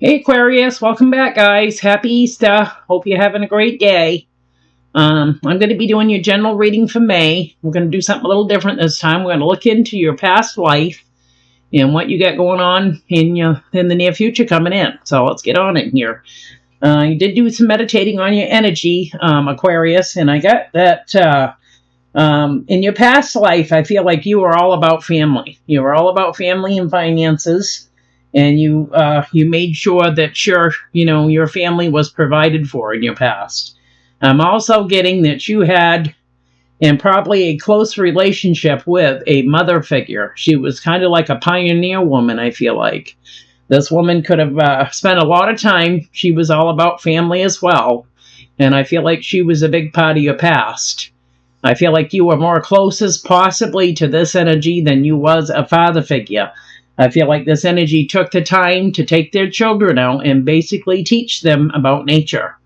Hey Aquarius, welcome back guys. Happy Easter. Hope you're having a great day. I'm going to be doing your general reading for May. We're going to do something a little different this time. We're going to look into your past life and what you got going on in the near future coming in. So let's get on it here. You did do some meditating on your energy, Aquarius, and I got that in your past life, I feel like you were all about family. You were all about family and finances, and you made sure that your family was provided for in your past. I'm also getting that you had and probably a close relationship with a mother figure. She was kind of like a pioneer woman, I feel like. This woman could have spent a lot of time. She was all about family as well, and I feel like she was a big part of your past. I feel like you were more closest possibly to this energy than you was a father figure. I feel like this energy took the time to take their children out and basically teach them about nature.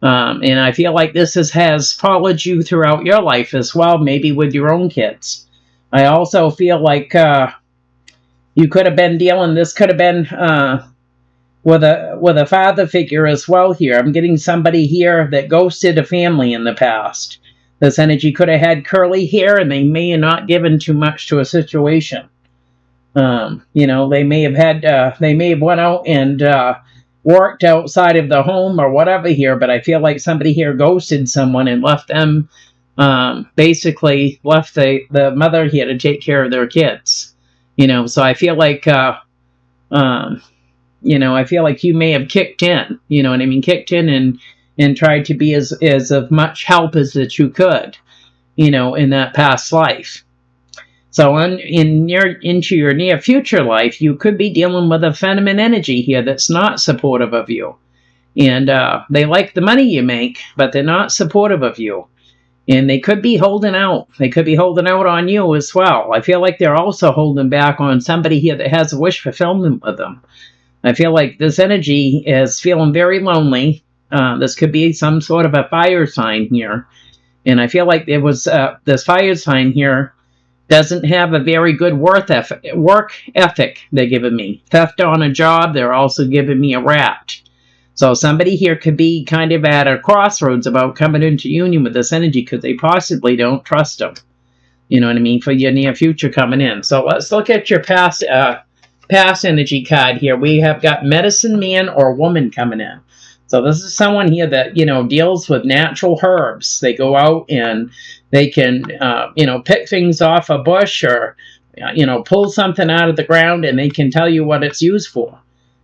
And I feel like this has followed you throughout your life as well, maybe with your own kids. I also feel like you could have been this could have been with a father figure as well here. I'm getting somebody here that ghosted a family in the past. This energy could have had curly hair, and they may have not given too much to a situation. They may have went out and worked outside of the home or whatever here, but I feel like somebody here ghosted someone and left them, basically left the mother here to take care of their kids. So I feel like, I feel like you may have kicked in, you know what I mean? Kicked in and tried to be as of much help as that you could, in that past life. So into your near future life, you could be dealing with a feminine energy here that's not supportive of you. And they like the money you make, but they're not supportive of you. And they could be holding out. They could be holding out on you as well. I feel like they're also holding back on somebody here that has a wish fulfillment with them. I feel like this energy is feeling very lonely. This could be some sort of a fire sign here. And I feel like there was this fire sign here doesn't have a very good work ethic they're giving me. Theft on a job, they're also giving me a rat. So somebody here could be kind of at a crossroads about coming into union with this energy because they possibly don't trust them. You know what I mean? For your near future coming in. So let's look at your past energy card here. We have got medicine man or woman coming in. So this is someone here that, deals with natural herbs. They go out and they can, pick things off a bush or, pull something out of the ground, and they can tell you what it's used for.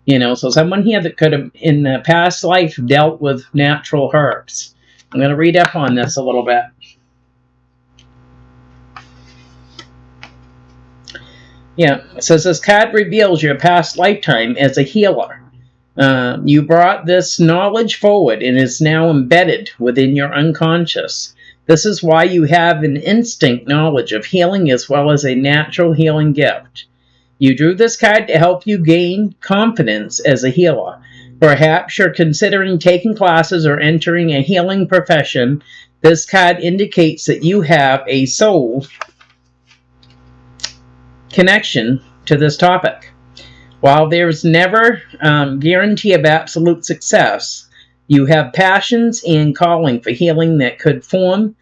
So someone here that could have, in the past life, dealt with natural herbs. I'm going to read up on this a little bit. Yeah, it says this card reveals your past lifetime as a healer. You brought this knowledge forward and is now embedded within your unconscious. This is why you have an instinct knowledge of healing as well as a natural healing gift. You drew this card to help you gain confidence as a healer. Perhaps you're considering taking classes or entering a healing profession. This card indicates that you have a soul connection to this topic. While there's never guarantee of absolute success, you have passions and calling for healing that could form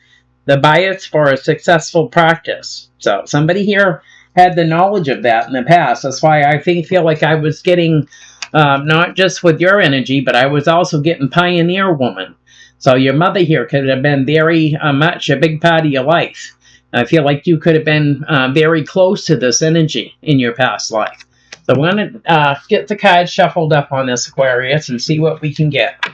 the bias for a successful practice. So somebody here had the knowledge of that in the past. That's why I feel like I was getting, not just with your energy, but I was also getting pioneer woman. So your mother here could have been very much a big part of your life. I feel like you could have been very close to this energy in your past life. So we're going to get the cards shuffled up on this Aquarius and see what we can get.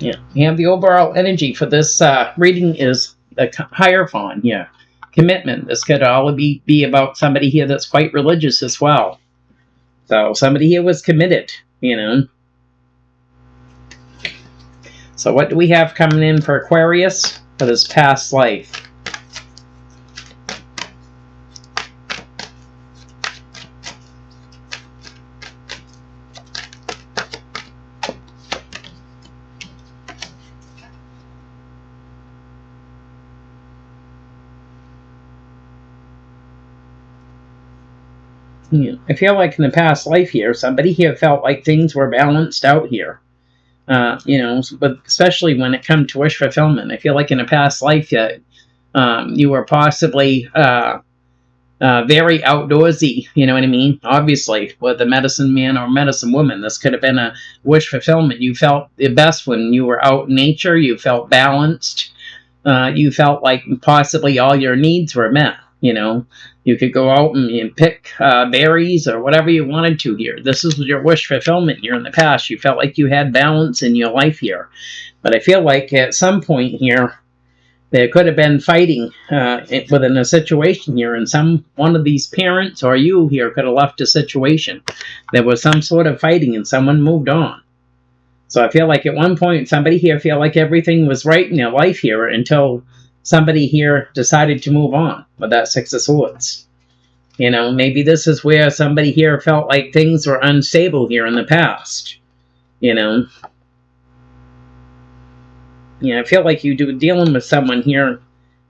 Yeah, and the overall energy for this reading is the Hierophant here. Commitment. This could all be about somebody here that's quite religious as well. So somebody here was committed, So what do we have coming in for Aquarius for this past life? Yeah, I feel like in the past life here, somebody here felt like things were balanced out here. But especially when it comes to wish fulfillment, I feel like in a past life that you were possibly very outdoorsy, you know what I mean? Obviously, with a medicine man or medicine woman, this could have been a wish fulfillment. You felt the best when you were out in nature. You felt balanced. You felt like possibly all your needs were met. You could go out and pick berries or whatever you wanted to here. This is your wish fulfillment here in the past. You felt like you had balance in your life here. But I feel like at some point here, there could have been fighting within a situation here, and one of these parents or you here could have left a situation. There was some sort of fighting and someone moved on. So I feel like at one point somebody here felt like everything was right in their life here until somebody here decided to move on with that Six of Swords. Maybe this is where somebody here felt like things were unstable here in the past. I feel like you were dealing with someone here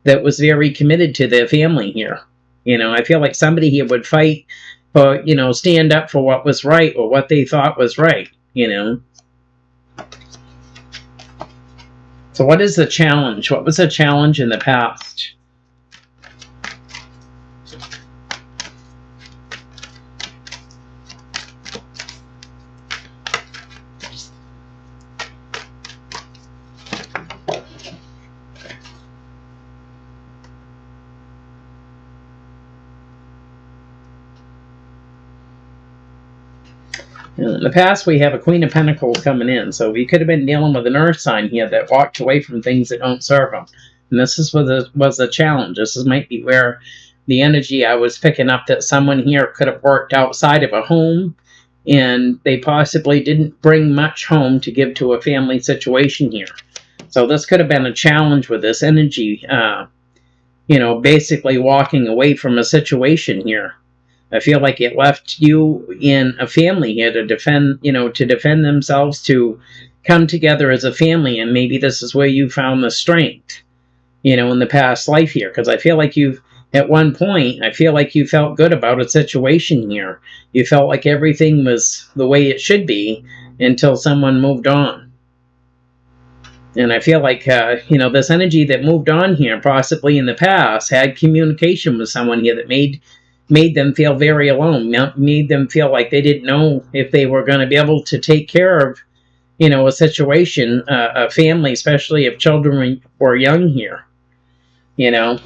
that was very committed to their family here. I feel like somebody here would fight for, stand up for what was right or what they thought was right, So what is the challenge? What was the challenge in the past? In the past, we have a Queen of Pentacles coming in, so we could have been dealing with an Earth sign here that walked away from things that don't serve them. And this was the challenge. Might be where the energy I was picking up that someone here could have worked outside of a home, and they possibly didn't bring much home to give to a family situation here. So this could have been a challenge with this energy, basically walking away from a situation here. I feel like it left you in a family here to defend themselves, to come together as a family, and maybe this is where you found the strength, in the past life here, because I feel like at one point, I feel like you felt good about a situation here. You felt like everything was the way it should be until someone moved on. And I feel like, this energy that moved on here, possibly in the past, had communication with someone here that made them feel very alone, made them feel like they didn't know if they were going to be able to take care of, a situation, a family, especially if children were young here, Yeah.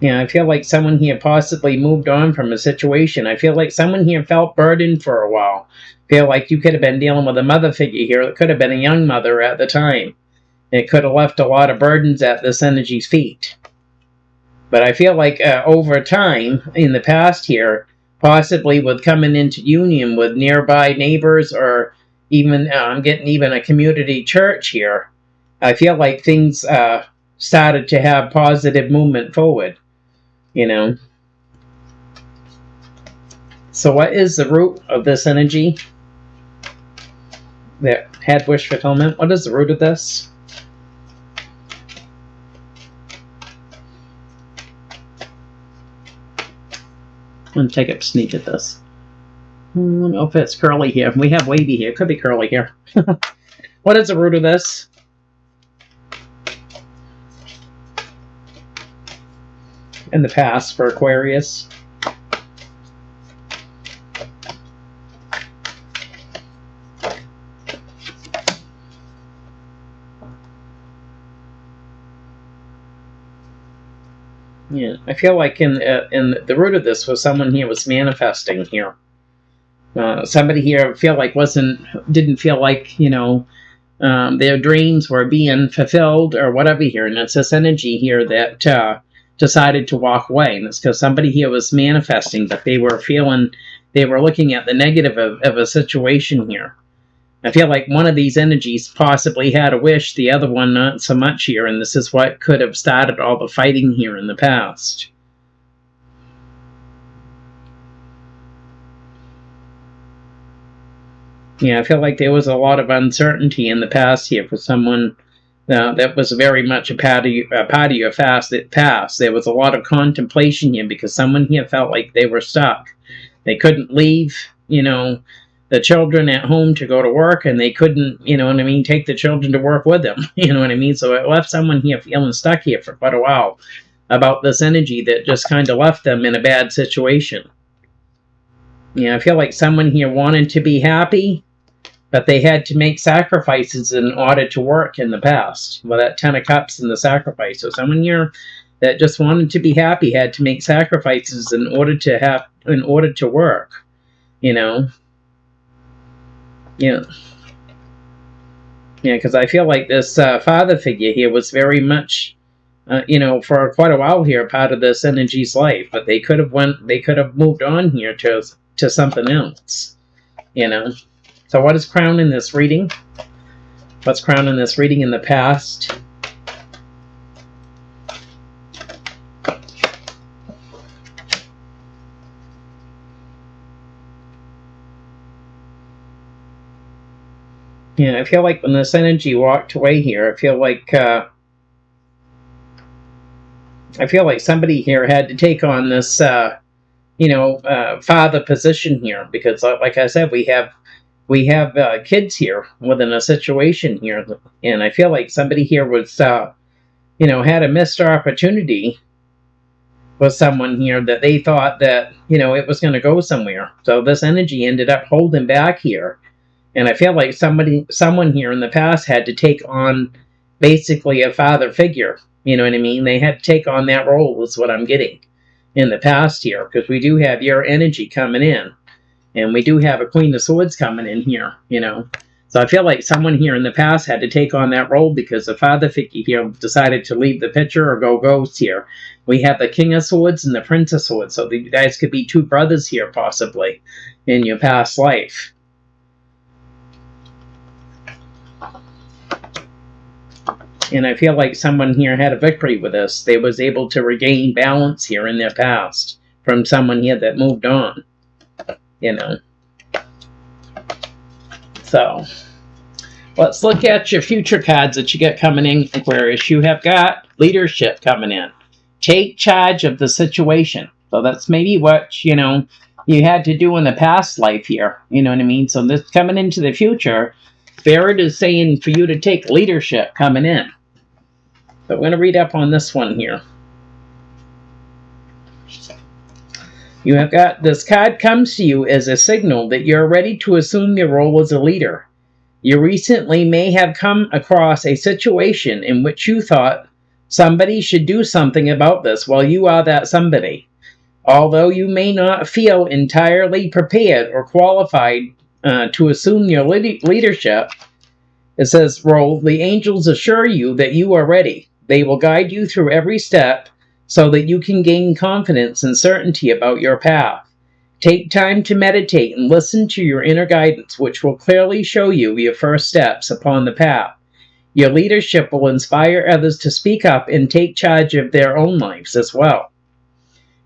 I feel like someone here possibly moved on from a situation. I feel like someone here felt burdened for a while. I feel like you could have been dealing with a mother figure here. It could have been a young mother at the time. It could have left a lot of burdens at this energy's feet. But I feel like over time, in the past here, possibly with coming into union with nearby neighbors, or even, I'm getting even a community church here, I feel like things started to have positive movement forward, So what is the root of this energy that had wish fulfillment? What is the root of this? I'm going to take a sneak at this. I don't know if it's curly here. We have wavy here. It could be curly here. What is the root of this? In the past for Aquarius. Yeah, I feel like in the root of this was someone here was manifesting here. Somebody here didn't feel like their dreams were being fulfilled or whatever here, and it's this energy here that decided to walk away, and it's because somebody here was manifesting, but they were looking at the negative of a situation here. I feel like one of these energies possibly had a wish, the other one not so much here, and this is what could have started all the fighting here in the past. Yeah, I feel like there was a lot of uncertainty in the past here for someone That was very much a part of your fast that passed. There was a lot of contemplation here because someone here felt like they were stuck. They couldn't leave, the children at home to go to work, and they couldn't, take the children to work with them. You know what I mean? So it left someone here feeling stuck here for quite a while about this energy that just kind of left them in a bad situation. I feel like someone here wanted to be happy, but they had to make sacrifices in order to work in the past. Well, that 10 of Cups and the sacrifice. So someone here that just wanted to be happy had to make sacrifices in order to work. Because I feel like this father figure here was very much, for quite a while here, part of this energy's life. But they could have moved on here to something else. So what is crowned in this reading? What's crowned in this reading in the past? I feel like when this energy walked away here, I feel like somebody here had to take on this, father position here, because, like I said, we have kids here within a situation here, and I feel like somebody here was, had a missed opportunity with someone here that they thought that, it was going to go somewhere. So this energy ended up holding back here. And I feel like someone here in the past had to take on basically a father figure. You know what I mean? They had to take on that role is what I'm getting in the past here, because we do have your energy coming in. And we do have a Queen of Swords coming in here, So I feel like someone here in the past had to take on that role because the father figure here decided to leave the picture or go ghost here. We have the King of Swords and the Prince of Swords. So you guys could be two brothers here possibly in your past life. And I feel like someone here had a victory with this. They was able to regain balance here in their past from someone here that moved on. So let's look at your future cards that you get coming in, Aquarius. You have got leadership coming in. Take charge of the situation. So that's maybe what, you had to do in the past life here. You know what I mean? So this coming into the future, Spirit is saying for you to take leadership coming in. So I'm going to read up on this one here. You have got this card comes to you as a signal that you're ready to assume your role as a leader. You recently may have come across a situation in which you thought somebody should do something about this. Well, you are that somebody. Although you may not feel entirely prepared or qualified to assume your leadership, it says, role, the angels assure you that you are ready. They will guide you through every step so that you can gain confidence and certainty about your path. Take time to meditate and listen to your inner guidance, which will clearly show you your first steps upon the path. Your leadership will inspire others to speak up and take charge of their own lives as well.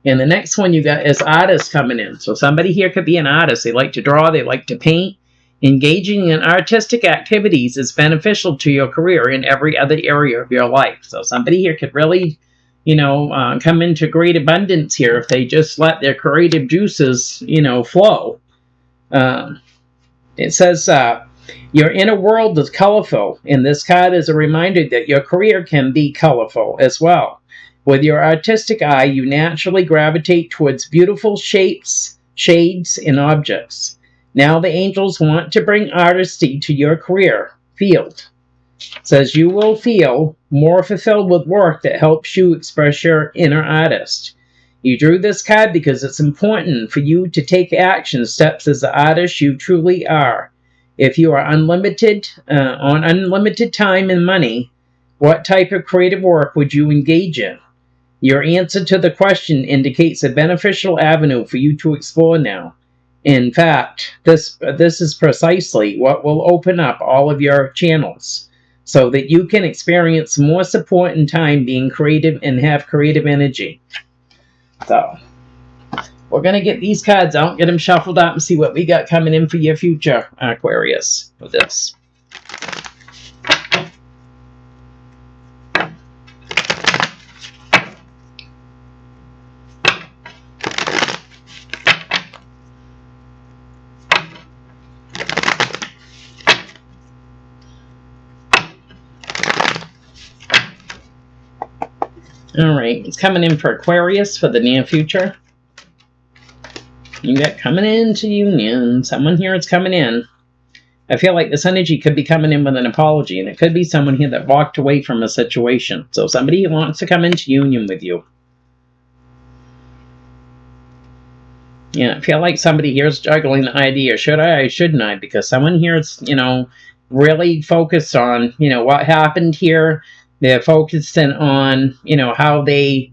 And the next one you got is artists coming in. So somebody here could be an artist. They like to draw. They like to paint. Engaging in artistic activities is beneficial to your career in every other area of your life. So somebody here could really, come into great abundance here if they just let their creative juices, flow. It says, your inner world is colorful, and this card is a reminder that your career can be colorful as well. With your artistic eye, you naturally gravitate towards beautiful shapes, shades, and objects. Now the angels want to bring artistry to your career field. It says you will feel more fulfilled with work that helps you express your inner artist. You drew this card because it's important for you to take action steps as the artist you truly are. If you are unlimited time and money, what type of creative work would you engage in? Your answer to the question indicates a beneficial avenue for you to explore now. In fact, this is precisely what will open up all of your channels so that you can experience more support and time being creative and have creative energy. So, we're going to get these cards out, get them shuffled out, and see what we got coming in for your future, Aquarius, with this. All right, it's coming in for Aquarius for the near future. You got coming into union. Someone here is coming in. I feel like this energy could be coming in with an apology, and it could be someone here that walked away from a situation. So somebody who wants to come into union with you. Yeah, I feel like somebody here is juggling the idea. Should I or shouldn't I? Because someone here is, really focused on, what happened here. They're focusing on, how they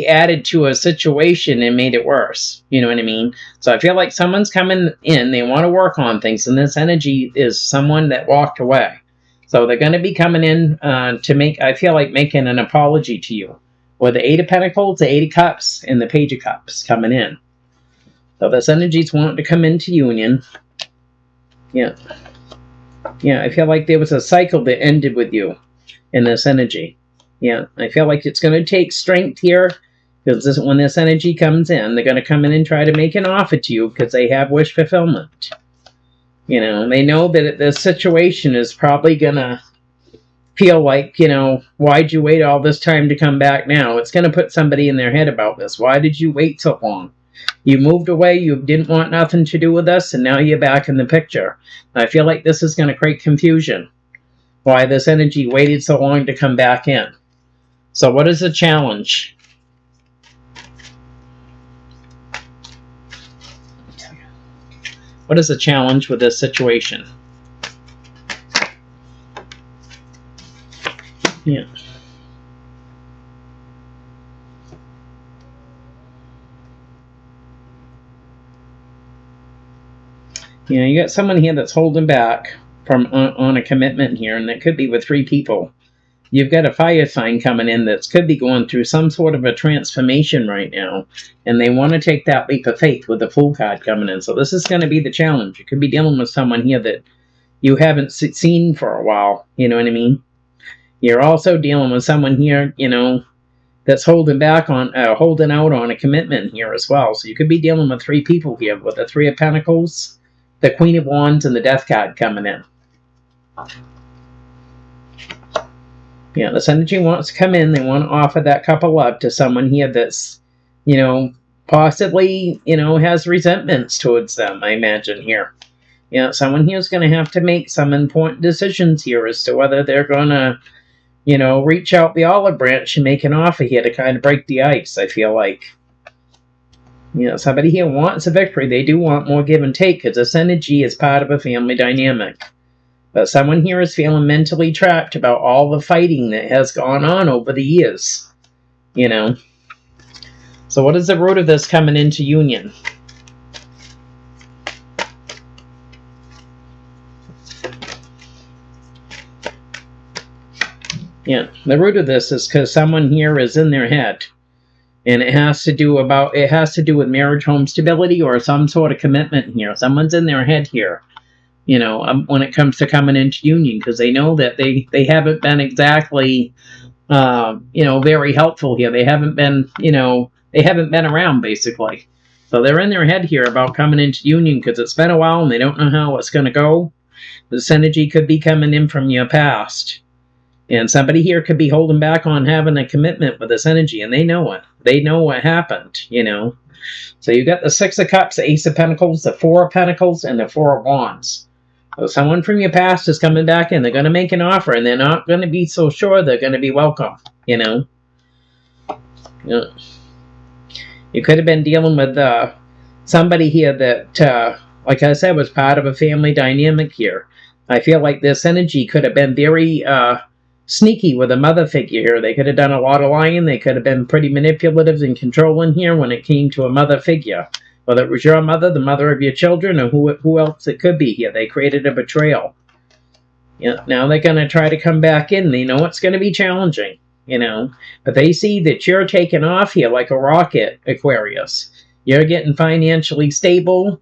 added to a situation and made it worse. You know what I mean? So I feel like someone's coming in. They want to work on things. And this energy is someone that walked away. So they're going to be coming in I feel like making an apology to you. With the Eight of Pentacles, the Eight of Cups, and the Page of Cups coming in. So this energy's wanting to come into union. Yeah. Yeah, I feel like there was a cycle that ended with you in this energy. Yeah, I feel like it's going to take strength here. Because when this energy comes in, they're going to come in and try to make an offer to you because they have wish fulfillment. They know that this situation is probably going to feel like, why'd you wait all this time to come back now? It's going to put somebody in their head about this. Why did you wait so long? You moved away, you didn't want nothing to do with us, and now you're back in the picture. I feel like this is going to create confusion. Why this energy waited so long to come back in. So what is the challenge? What is the challenge with this situation? Yeah. You got someone here that's holding back from on a commitment here, and that could be with 3 people. You've got a fire sign coming in that could be going through some sort of a transformation right now, and they want to take that leap of faith with the Fool card coming in. So this is going to be the challenge. You could be dealing with someone here that you haven't seen for a while. You know what I mean? You're also dealing with someone here, that's holding out on a commitment here as well. So you could be dealing with 3 people here with the 3 of Pentacles, the Queen of Wands, and the Death card coming in. Yeah, this energy wants to come in. They want to offer that cup of love to someone here that's, possibly, has resentments towards them, I imagine here. Someone here is going to have to make some important decisions here as to whether they're going to, reach out the olive branch and make an offer here to kind of break the ice, I feel like. Somebody here wants a victory. They do want more give and take because this energy is part of a family dynamic. But someone here is feeling mentally trapped about all the fighting that has gone on over the years. So what is the root of this coming into union? Yeah, the root of this is because someone here is in their head. And it has to do with marriage, home stability, or some sort of commitment here. Someone's in their head here. When it comes to coming into union, because they know that they haven't been exactly, very helpful here. They haven't been, around, basically. So they're in their head here about coming into union because it's been a while and they don't know how it's going to go. This energy could be coming in from your past. And somebody here could be holding back on having a commitment with this energy, and they know it. They know what happened, So you got the 6 of Cups, the Ace of Pentacles, the 4 of Pentacles, and the 4 of Wands. So someone from your past is coming back in. They're going to make an offer, and they're not going to be so sure they're going to be welcome, Yeah. You could have been dealing with somebody here that, like I said, was part of a family dynamic here. I feel like this energy could have been very sneaky with a mother figure here. They could have done a lot of lying. They could have been pretty manipulative and controlling here when it came to a mother figure. Whether it was your mother, the mother of your children, or who else it could be here. They created a betrayal. Now they're going to try to come back in. They know it's going to be challenging, But they see that you're taking off here like a rocket, Aquarius. You're getting financially stable.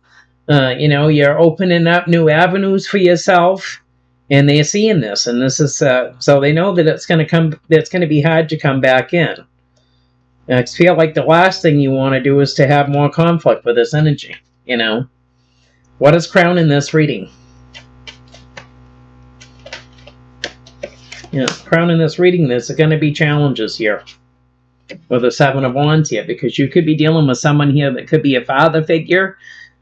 You're opening up new avenues for yourself. And they're seeing this. And this is, so they know that it's going to be hard to come back in. I feel like the last thing you want to do is to have more conflict with this energy, What is crown in this reading? Crown in this reading, there's going to be challenges here. with the Seven of Wands here, because you could be dealing with someone here that could be a father figure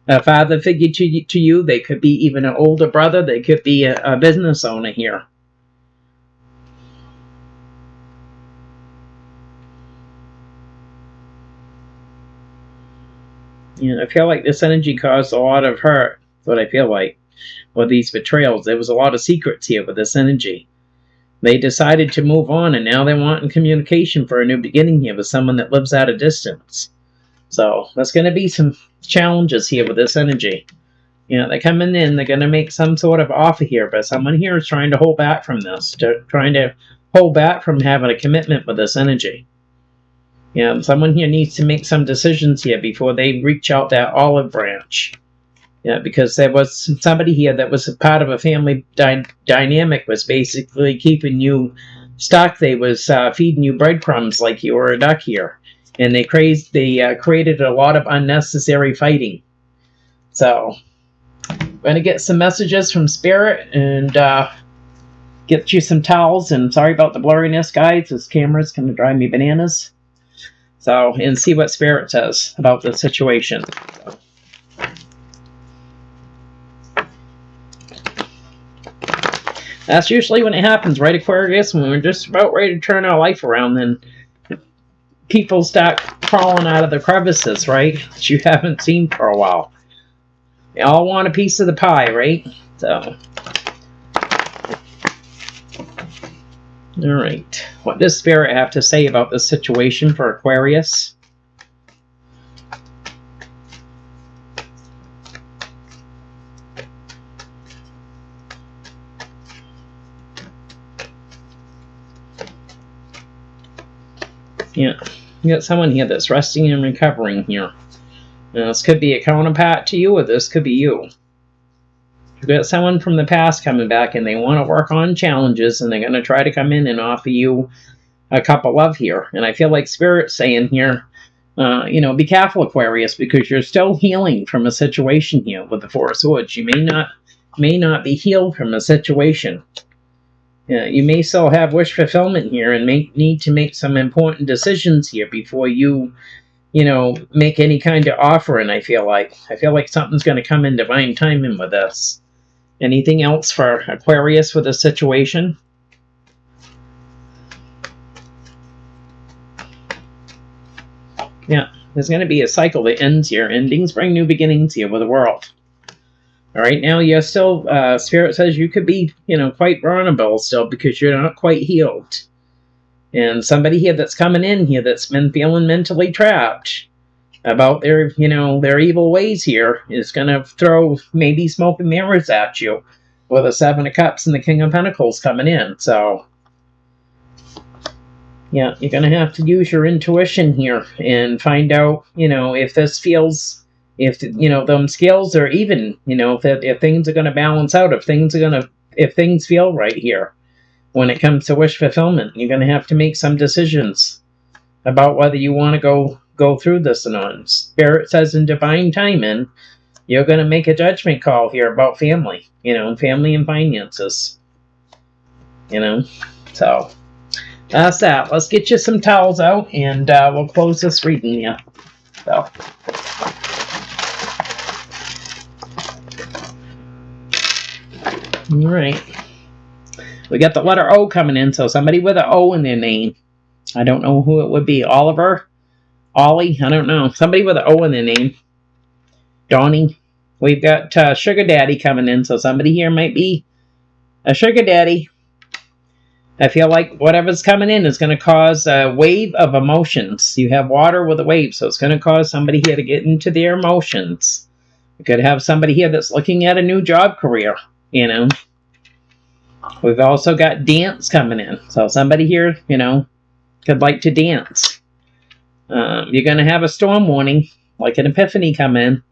to you. They could be even an older brother. They could be a business owner here. You know, I feel like this energy caused a lot of hurt. That's what I feel like with these betrayals. There was a lot of secrets here with this energy. They decided to move on, and now they want communication for a new beginning here with someone that lives at a distance. So there's going to be some challenges here with this energy. You know, they're coming in, they're going to make some sort of offer here, but someone here is trying to hold back from this, trying to hold back from having a commitment with this energy. You know, someone here needs to make some decisions here before they reach out that olive branch. Yeah, because there was somebody here that was a part of a family dynamic, was basically keeping you stuck. They was feeding you breadcrumbs like you were a duck here. And they created a lot of unnecessary fighting. So, I'm going to get some messages from Spirit and get you some towels. And sorry about the blurriness, guys. This camera's going to drive me bananas. So, and see what Spirit says about the situation. That's usually when it happens, right, Aquarius? When we're just about ready to turn our life around, then people start crawling out of the crevices, right? That you haven't seen for a while. They all want a piece of the pie, right? So, all right. What does Spirit have to say about this situation for Aquarius? Yeah, you got someone here that's resting and recovering here. Now, this could be a counterpart to you, or this could be you. You've got someone from the past coming back, and they want to work on challenges, and they're going to try to come in and offer you a cup of love here. And I feel like Spirit's saying here, you know, be careful, Aquarius, because you're still healing from a situation here with the Four of Swords. You may not be healed from a situation. You may still have wish fulfillment here and may need to make some important decisions here before you know, make any kind of offering, I feel like. I feel like something's going to come in divine timing with this. Anything else for Aquarius with this situation? Yeah, there's going to be a cycle that ends here. Endings bring new beginnings here with the world. All right, now you're still, Spirit says you could be, you know, quite vulnerable still because you're not quite healed. And somebody here that's coming in here that's been feeling mentally trapped about their, you know, their evil ways here is going to throw maybe smoke and mirrors at you with the Seven of Cups and the King of Pentacles coming in. So, yeah, you're going to have to use your intuition here and find out, you know, if this feels... if, you know, them scales are even, you know, if things are going to balance out, if things feel right here when it comes to wish fulfillment, you're going to have to make some decisions about whether you want to go through this or not. Spirit says in divine timing, you're going to make a judgment call here about family, you know, family and finances, you know. So, that's that. Let's get you some towels out, and we'll close this reading, yeah. So... all right. We got the letter O coming in, so somebody with an O in their name. I don't know who it would be. Oliver? Ollie? I don't know. Somebody with an O in their name. Donnie? We've got Sugar Daddy coming in, so somebody here might be a Sugar Daddy. I feel like whatever's coming in is going to cause a wave of emotions. You have water with a wave, so it's going to cause somebody here to get into their emotions. You could have somebody here that's looking at a new job career. You know, we've also got dance coming in. So somebody here, you know, could like to dance. You're going to have a storm warning, like an epiphany come in.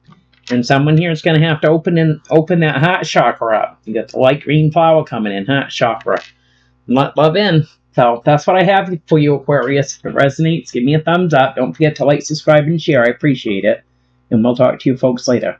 And someone here is going to have to open that heart chakra up. You got the light green flower coming in, heart chakra. Let love in. So that's what I have for you, Aquarius. If it resonates, give me a thumbs up. Don't forget to like, subscribe, and share. I appreciate it. And we'll talk to you folks later.